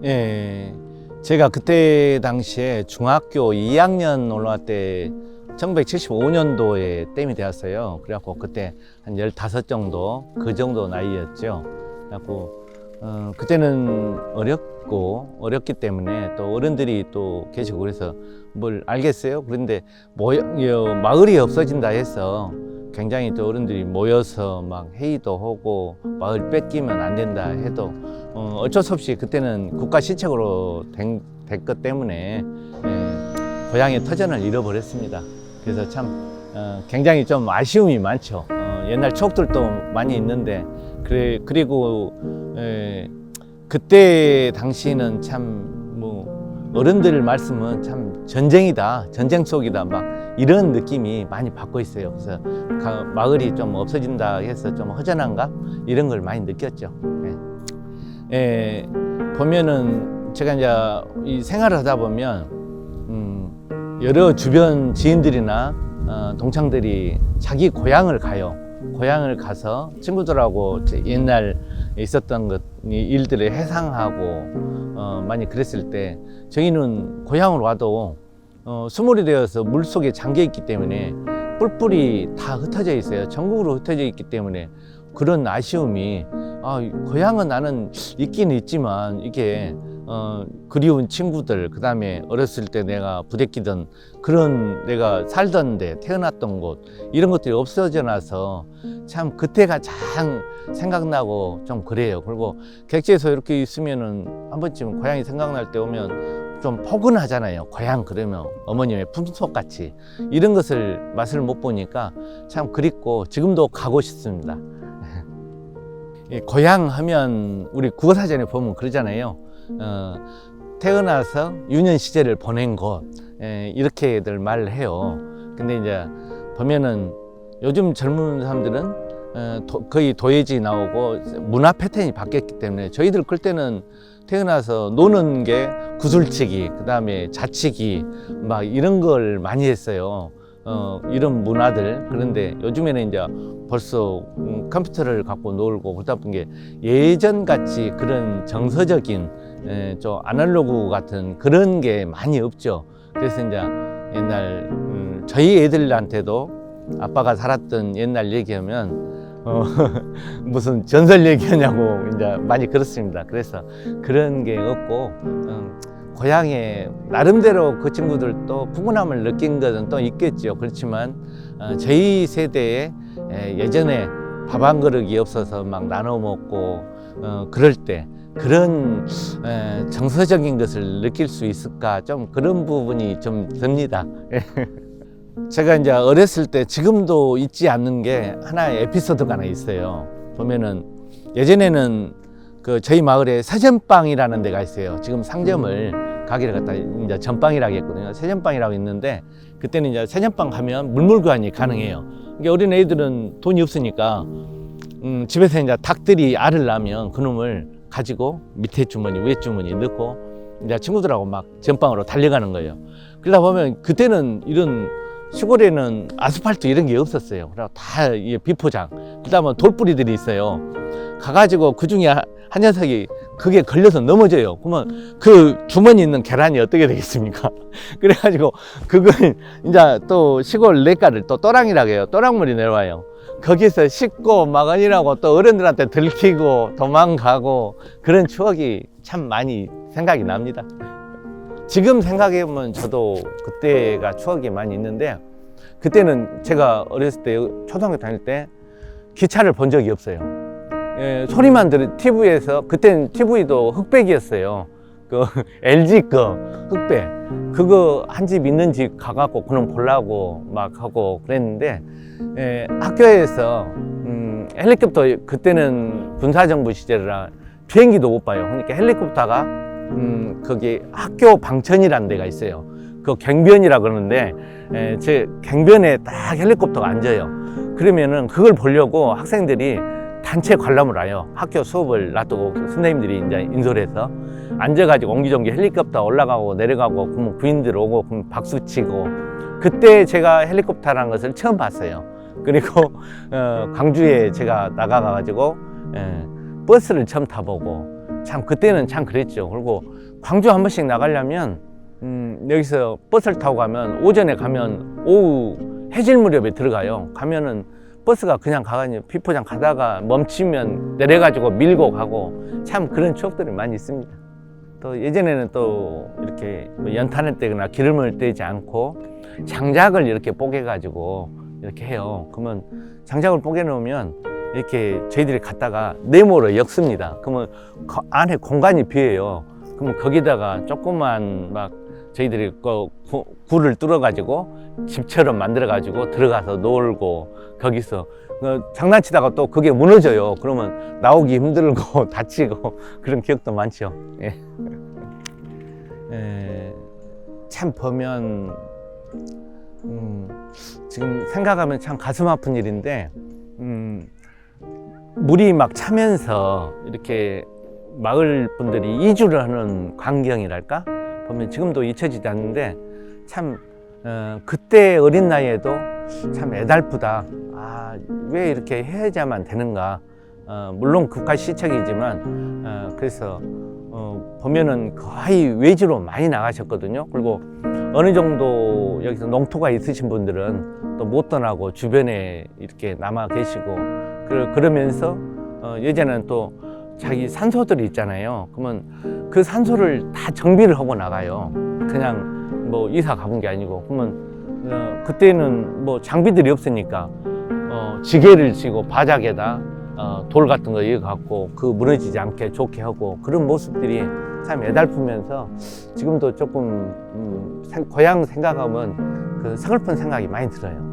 예, 제가 그때 당시에 중학교 2학년 올라갈 때 1975년도에 댐이 되었어요. 그래갖고 그때 한 15 정도, 그 정도 나이였죠. 그래갖고, 그때는 어렸기 때문에 또 어른들이 또 계시고 그래서 뭘 알겠어요. 그런데 마을이 없어진다 해서 굉장히 또 어른들이 모여서 막 회의도 하고 마을 뺏기면 안 된다 해도 어쩔 수 없이 그때는 국가 시책으로 된 것 때문에 고향의 터전을 잃어버렸습니다. 그래서 참 굉장히 좀 아쉬움이 많죠. 옛날 추억들도 많이 있는데 그리고 그때 당시에는 참 뭐 어른들 말씀은 참 전쟁이다, 전쟁 속이다 막 이런 느낌이 많이 받고 있어요. 그래서 마을이 좀 없어진다 해서 좀 허전한감 이런 걸 많이 느꼈죠. 보면은 제가 이제 이 생활을 하다 보면 여러 주변 지인들이나 동창들이 자기 고향을 가요. 고향을 가서 친구들하고 옛날 있었던 일들을 회상하고 많이 그랬을 때 저희는 고향으로 와도 수몰이 되어서 물속에 잠겨 있기 때문에 뿔뿔이 다 흩어져 있어요. 전국으로 흩어져 있기 때문에 그런 아쉬움이 고향은 나는 있긴 있지만 이게 그리운 친구들, 그 다음에 어렸을 때 내가 부대끼던 그런 내가 살던 데 태어났던 곳 이런 것들이 없어져 나서 참 그때가 참 생각나고 좀 그래요. 그리고 객지에서 이렇게 있으면은 한 번쯤 고향이 생각날 때 오면 좀 포근하잖아요. 고향 그러면 어머님의 품속 같이 이런 것을 맛을 못 보니까 참 그립고 지금도 가고 싶습니다. 고향 하면 우리 국어사전에 보면 그러잖아요. 태어나서 유년 시절을 보낸 곳 이렇게들 말을 해요. 근데 이제 보면은 요즘 젊은 사람들은 거의 도예지 나오고 문화 패턴이 바뀌었기 때문에 저희들 클 때는 태어나서 노는 게 구슬치기, 그 다음에 자치기 막 이런 걸 많이 했어요. 이런 문화들. 그런데 요즘에는 이제 벌써 컴퓨터를 갖고 놀고 그러다 보니 게 예전 같이 그런 정서적인 좀 아날로그 같은 그런 게 많이 없죠. 그래서 이제 옛날 저희 애들한테도 아빠가 살았던 옛날 얘기하면 무슨 전설 얘기하냐고 이제 많이 그렇습니다. 그래서 그런 게 없고 고향에 나름대로 그 친구들도 푸근함을 느낀 것은 또 있겠죠. 그렇지만 저희 세대에 예전에 밥 한 그릇이 없어서 막 나눠 먹고 그럴 때 그런 정서적인 것을 느낄 수 있을까 좀 그런 부분이 좀 듭니다. 제가 이제 어렸을 때 지금도 잊지 않는 게 하나의 에피소드가 하나 있어요. 보면은 예전에는 그 저희 마을에 세전방이라는 데가 있어요. 지금 상점을 가게를 갖다 이제 전방이라고 했거든요. 세전방이라고 있는데 그때는 이제 세전방 가면 물물교환이 가능해요. 그러니까 어린 애들은 돈이 없으니까 집에서 이제 닭들이 알을 낳으면 그놈을 가지고 밑에 주머니 위에 주머니 넣고 이제 친구들하고 막 전방으로 달려가는 거예요. 그러다 보면 그때는 이런 시골에는 아스팔트 이런 게 없었어요. 그래서 다 비포장, 그다음에 돌뿌리들이 있어요. 가가지고 그 중에 한 녀석이 그게 걸려서 넘어져요. 그러면 그 주머니 있는 계란이 어떻게 되겠습니까? 그래가지고 그걸 이제 또 시골 냇가를 또 또랑이라고 해요. 또랑물이 내려와요. 거기서 씻고 마가니라고 또 어른들한테 들키고 도망가고 그런 추억이 참 많이 생각이 납니다. 지금 생각해보면 저도 그때가 추억이 많이 있는데 그때는 제가 어렸을 때 초등학교 다닐 때 기차를 본 적이 없어요. 소리만 들은 TV에서 그때는 TV도 흑백이었어요. 그 LG 거 흑백 그거 한 집 있는 집 가갖고 그놈 보려고 막 하고 그랬는데 학교에서 헬리콥터 그때는 군사정부 시절이라 비행기도 못 봐요. 그러니까 헬리콥터가 거기 학교 방천이라는 데가 있어요. 그 갱변이라 그러는데 제 갱변에 딱 헬리콥터가 앉아요. 그러면은 그걸 보려고 학생들이 단체 관람을 와요. 학교 수업을 놔두고 선생님들이 이제 인솔해서 앉아가지고 옹기종기 헬리콥터 올라가고 내려가고 그러면 부인들 오고 그러면 박수 치고 그때 제가 헬리콥터라는 것을 처음 봤어요. 그리고 광주에 제가 나가가지고 버스를 처음 타보고 참 그때는 참 그랬죠. 그리고 광주 한 번씩 나가려면 여기서 버스를 타고 가면 오전에 가면 오후 해질 무렵에 들어가요. 가면은 버스가 그냥 가가지고 비포장 가다가 멈추면 내려가지고 밀고 가고 참 그런 추억들이 많이 있습니다. 또 예전에는 또 이렇게 뭐 연탄을 떼거나 기름을 떼지 않고 장작을 이렇게 뽀개가지고 이렇게 해요. 그러면 장작을 뽀개 놓으면 이렇게 저희들이 갔다가 네모로 엮습니다. 그러면 그 안에 공간이 비어요. 그러면 거기다가 조그만 막 저희들이 그 굴을 뚫어가지고 집처럼 만들어가지고 들어가서 놀고 거기서 장난치다가 또 그게 무너져요. 그러면 나오기 힘들고 다치고 그런 기억도 많죠. 예. 참 보면 지금 생각하면 참 가슴 아픈 일인데 물이 막 차면서 이렇게 마을 분들이 이주를 하는 광경이랄까 보면 지금도 잊혀지지 않는데 참 그때 어린 나이에도 참 애달프다. 아, 왜 이렇게 해야만 되는가. 물론 국가시책이지만 그래서 보면은 거의 외지로 많이 나가셨거든요. 그리고 어느 정도 여기서 농토가 있으신 분들은 또 못 떠나고 주변에 이렇게 남아 계시고 그러면서 예전에는 또 자기 산소들이 있잖아요. 그러면 그 산소를 다 정비를 하고 나가요. 그냥 뭐 이사 가본 게 아니고. 그러면 그때는 뭐 장비들이 없으니까 지게를 지고 바닥에다 돌 같은 거 이어갖고 그 무너지지 않게 좋게 하고 그런 모습들이 참 애달프면서 지금도 조금 고향 생각하면 그 서글픈 생각이 많이 들어요.